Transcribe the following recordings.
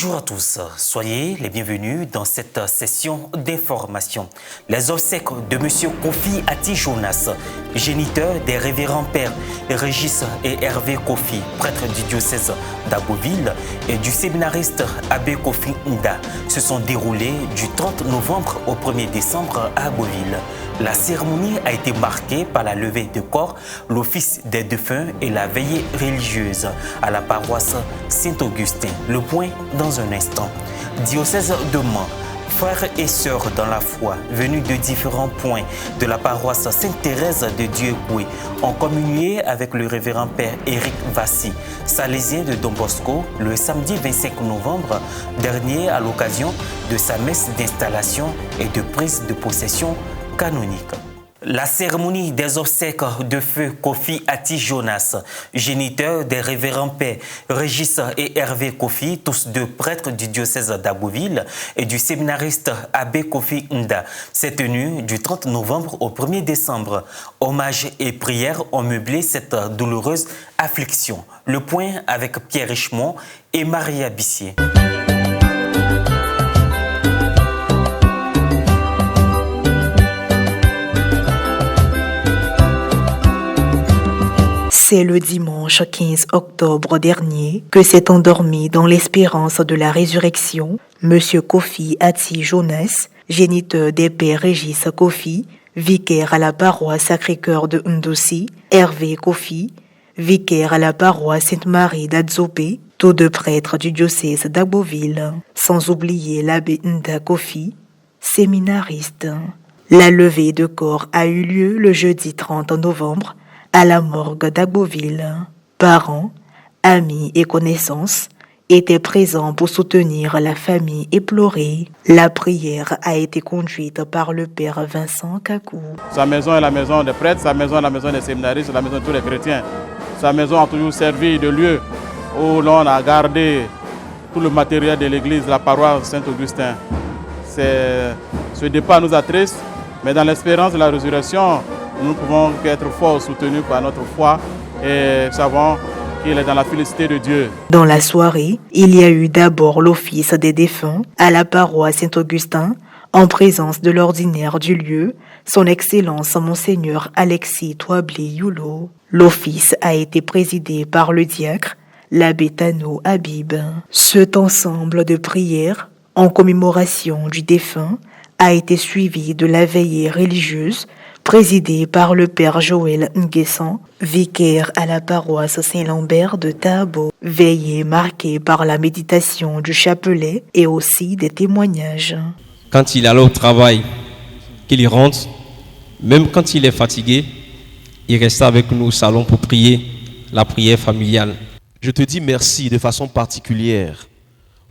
Bonjour à tous, soyez les bienvenus dans cette session d'information. Les obsèques de M. Kofi Ati Jonas, géniteur des révérends pères Régis et Hervé Kofi, prêtres du diocèse d'Abbeville, et du séminariste Abbé Kofi Nda, se sont déroulés du 30 novembre au 1er décembre à Abbeville. La cérémonie a été marquée par la levée de corps, l'office des défunts et la veillée religieuse à la paroisse Saint-Augustin. Le point dans un instant. Diocèse de Mans, frères et sœurs dans la foi, venus de différents points de la paroisse Sainte-Thérèse de Dieu-Goué, ont communié avec le révérend père Éric Vassy, salésien de Don Bosco, le samedi 25 novembre dernier à l'occasion de sa messe d'installation et de prise de possession canonique. La cérémonie des obsèques de feu Kofi Ati Jonas, géniteur des révérends pères Régis et Hervé Kofi, tous deux prêtres du diocèse d'Abbeville, et du séminariste Abbé Kofi Nda, s'est tenue du 30 novembre au 1er décembre. Hommages et prières ont meublé cette douloureuse affliction. Le point avec Pierre Richemont et Maria Bissier. C'est le dimanche 15 octobre dernier que s'est endormi dans l'espérance de la résurrection M. Kofi Ati Jonas, géniteur des pères Régis Kofi, vicaire à la paroisse Sacré-Cœur de Ndossi, Hervé Kofi, vicaire à la paroisse Sainte-Marie d'Adzopé, tous deux prêtres du diocèse d'Abbeville, sans oublier l'abbé Nda Kofi, séminariste. La levée de corps a eu lieu le jeudi 30 novembre à la morgue d'Abbeville. Parents, amis et connaissances étaient présents pour soutenir la famille éplorée. La prière a été conduite par le père Vincent Kakou. Sa maison est la maison des prêtres, sa maison est la maison des séminaristes, la maison de tous les chrétiens. Sa maison a toujours servi de lieu où l'on a gardé tout le matériel de l'église, la paroisse Saint-Augustin. Ce départ nous attriste, mais dans l'espérance de la résurrection, nous ne pouvons qu'être forts, soutenus par notre foi et savons qu'il est dans la félicité de Dieu. Dans la soirée, il y a eu d'abord l'office des défunts à la paroisse Saint-Augustin, en présence de l'ordinaire du lieu, son Excellence Monseigneur Alexis Touablé-Youlot. L'office a été présidé par le diacre, l'abbé Tano Habib. Cet ensemble de prières, en commémoration du défunt, a été suivi de la veillée religieuse présidée par le père Joël Nguessan, vicaire à la paroisse Saint-Lambert de Tabo. Veillée marquée par la méditation du chapelet et aussi des témoignages. Quand il allait au travail, qu'il y rentre, même quand il est fatigué, il reste avec nous au salon pour prier la prière familiale. Je te dis merci de façon particulière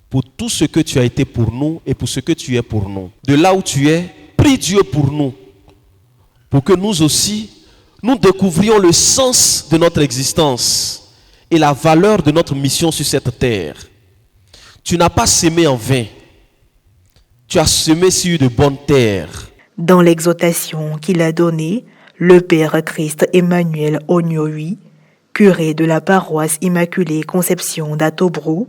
pour tout ce que tu as été pour nous et pour ce que tu es pour nous. De là où tu es, prie Dieu pour nous, pour que nous aussi, nous découvrions le sens de notre existence et la valeur de notre mission sur cette terre. Tu n'as pas semé en vain, tu as semé sur de bonnes terres. Dans l'exhortation qu'il a donnée, le père Christ Emmanuel Onyoui, curé de la paroisse Immaculée Conception d'Atobrou,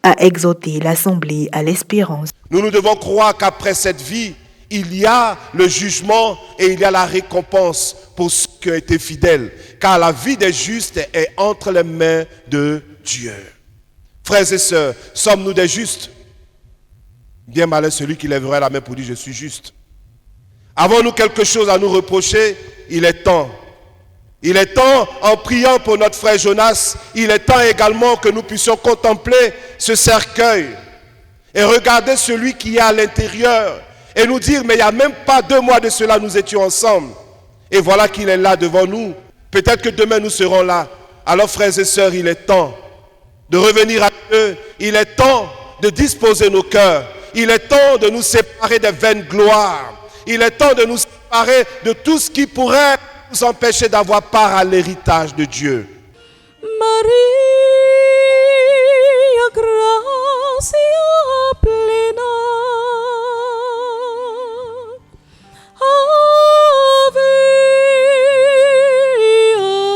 a exhorté l'Assemblée à l'espérance. Nous devons croire qu'après cette vie, il y a le jugement et il y a la récompense pour ceux qui ont été fidèles. Car la vie des justes est entre les mains de Dieu. Frères et sœurs, sommes-nous des justes? Bien malin celui qui lèverait la main pour dire « je suis juste ». Avons-nous quelque chose à nous reprocher? Il est temps. Il est temps, en priant pour notre frère Jonas, il est temps également que nous puissions contempler ce cercueil et regarder celui qui est à l'intérieur et nous dire, mais il n'y a même pas 2 mois de cela, nous étions ensemble. Et voilà qu'il est là devant nous. Peut-être que demain nous serons là. Alors frères et sœurs, il est temps de revenir à Dieu. Il est temps de disposer nos cœurs. Il est temps de nous séparer des vaines gloires. Il est temps de nous séparer de tout ce qui pourrait nous empêcher d'avoir part à l'héritage de Dieu. Maria gracia plena, Ave,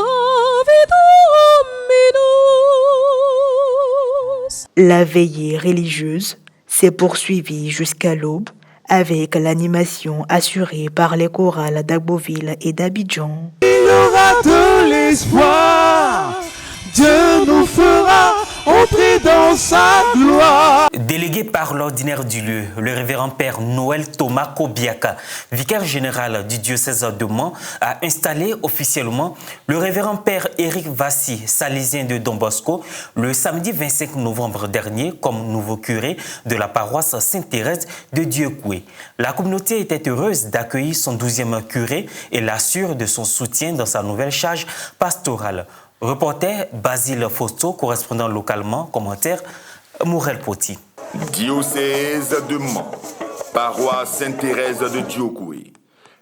Ave Dominus. La veillée religieuse s'est poursuivie jusqu'à l'aube avec l'animation assurée par les chorales d'Agboville et d'Abidjan. Il y aura de l'espoir, Dieu nous fera entrer dans sa gloire. Délégué par l'ordinaire du lieu, le révérend père Noël Thomas Kobiaka, vicaire général du diocèse de Mans, a installé officiellement le révérend père Éric Vassi, salésien de Don Bosco, le samedi 25 novembre dernier comme nouveau curé de la paroisse Sainte-Thérèse de Dieucoué. La communauté était heureuse d'accueillir son 12e curé et l'assure de son soutien dans sa nouvelle charge pastorale. Reporter Basile Fausto, correspondant localement, commentaire Morel Poti. Diocèse de Mans, paroisse Sainte-Thérèse de Dieucoué.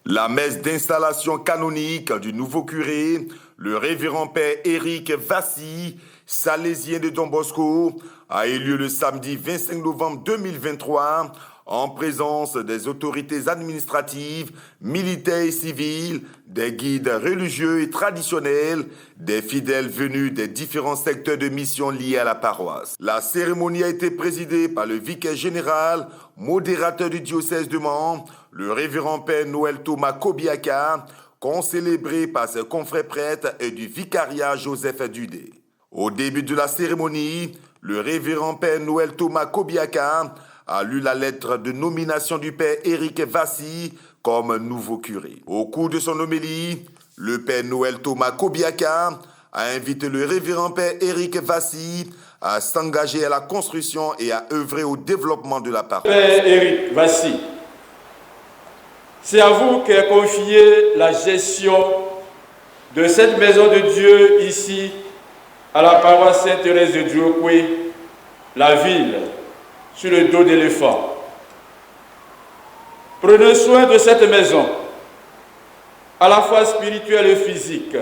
La messe d'installation canonique du nouveau curé, le révérend père Éric Vassi, salésien de Don Bosco, a eu lieu le samedi 25 novembre 2023 en présence des autorités administratives, militaires et civiles, des guides religieux et traditionnels, des fidèles venus des différents secteurs de mission liés à la paroisse. La cérémonie a été présidée par le vicaire général, modérateur du diocèse de Mans, le révérend père Noël Thomas Kobiaka, concélébré par ses confrères prêtres et du vicariat Joseph Dudé. Au début de la cérémonie, le révérend père Noël Thomas Kobiaka a lu la lettre de nomination du père Éric Vassi comme nouveau curé. Au cours de son homélie, le père Noël Thomas Kobiaka a invité le révérend père Éric Vassi à s'engager à la construction et à œuvrer au développement de la paroisse. Père Éric Vassi, c'est à vous qu'est confiée la gestion de cette maison de Dieu ici, à la paroisse Sainte-Thérèse de Dieucoué, la ville sur le dos d'éléphant. Prenez soin de cette maison, à la fois spirituelle et physique.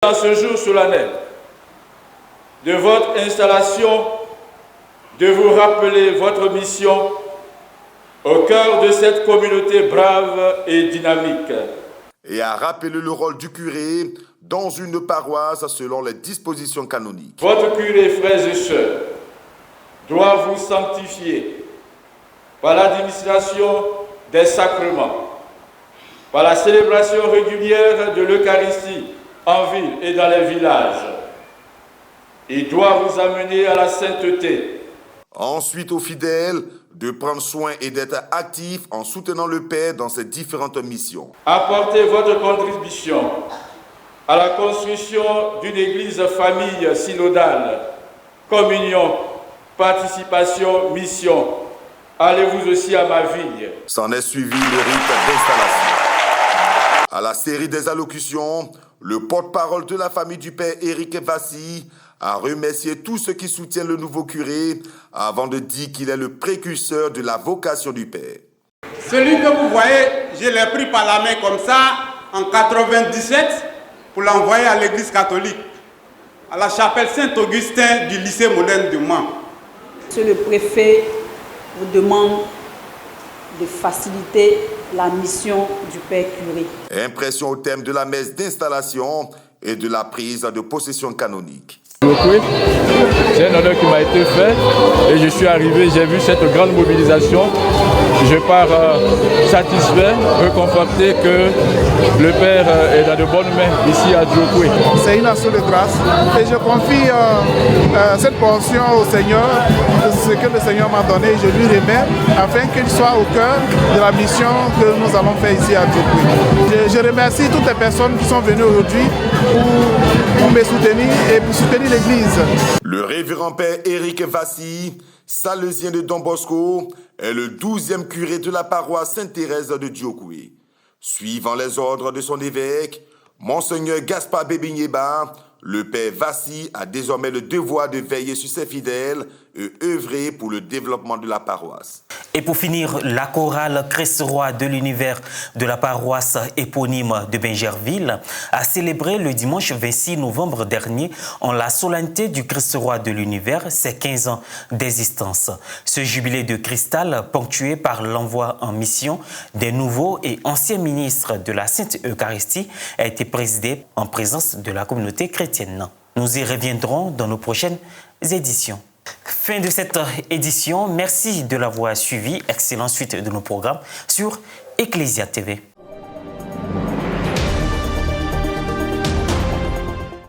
Dans ce jour solennel de votre installation, de vous rappeler votre mission au cœur de cette communauté brave et dynamique. Et à rappeler le rôle du curé dans une paroisse selon les dispositions canoniques. Votre curé, frères et sœurs, doit vous sanctifier par l'administration des sacrements, par la célébration régulière de l'Eucharistie en ville et dans les villages. Il doit vous amener à la sainteté. Ensuite, aux fidèles, de prendre soin et d'être actifs en soutenant le Père dans ses différentes missions. Apportez votre contribution à la construction d'une église famille synodale, communion, participation, mission. Allez-vous aussi à ma ville. S'en est suivi le rite d'installation. À la série des allocutions, le porte-parole de la famille du père Éric Vassi a remercié tous ceux qui soutiennent le nouveau curé avant de dire qu'il est le précurseur de la vocation du père. Celui que vous voyez, je l'ai pris par la main comme ça en 97 pour l'envoyer à l'église catholique, à la chapelle Saint-Augustin du lycée moderne de Mans. Monsieur le préfet vous demande de faciliter la mission du père curé. Impression au thème de la messe d'installation et de la prise de possession canonique. C'est un honneur qui m'a été fait et je suis arrivé, j'ai vu cette grande mobilisation. Je pars satisfait, réconforté que le Père est dans de bonnes mains ici à Dieucoué. C'est une action de grâce et je confie cette portion au Seigneur, ce que le Seigneur m'a donné, je lui remets afin qu'il soit au cœur de la mission que nous allons faire ici à Dieucoué. Je remercie toutes les personnes qui sont venues aujourd'hui pour me soutenir et pour soutenir l'Église. Le révérend père Éric Vassi, salésien de Don Bosco, est le 12e curé de la paroisse Sainte-Thérèse de Dieucoué. Suivant les ordres de son évêque, Monseigneur Gaspard Bébigneba, le père Vassi a désormais le devoir de veiller sur ses fidèles et œuvrer pour le développement de la paroisse. Et pour finir, la chorale Christ-Roi de l'univers de la paroisse éponyme de Bingerville a célébré le dimanche 26 novembre dernier en la solennité du Christ-Roi de l'univers ses 15 ans d'existence. Ce jubilé de cristal, ponctué par l'envoi en mission des nouveaux et anciens ministres de la Sainte Eucharistie, a été présidé en présence de la communauté chrétienne. Nous y reviendrons dans nos prochaines éditions. Fin de cette édition. Merci de l'avoir suivi. Excellente suite de nos programmes sur Ecclesia TV.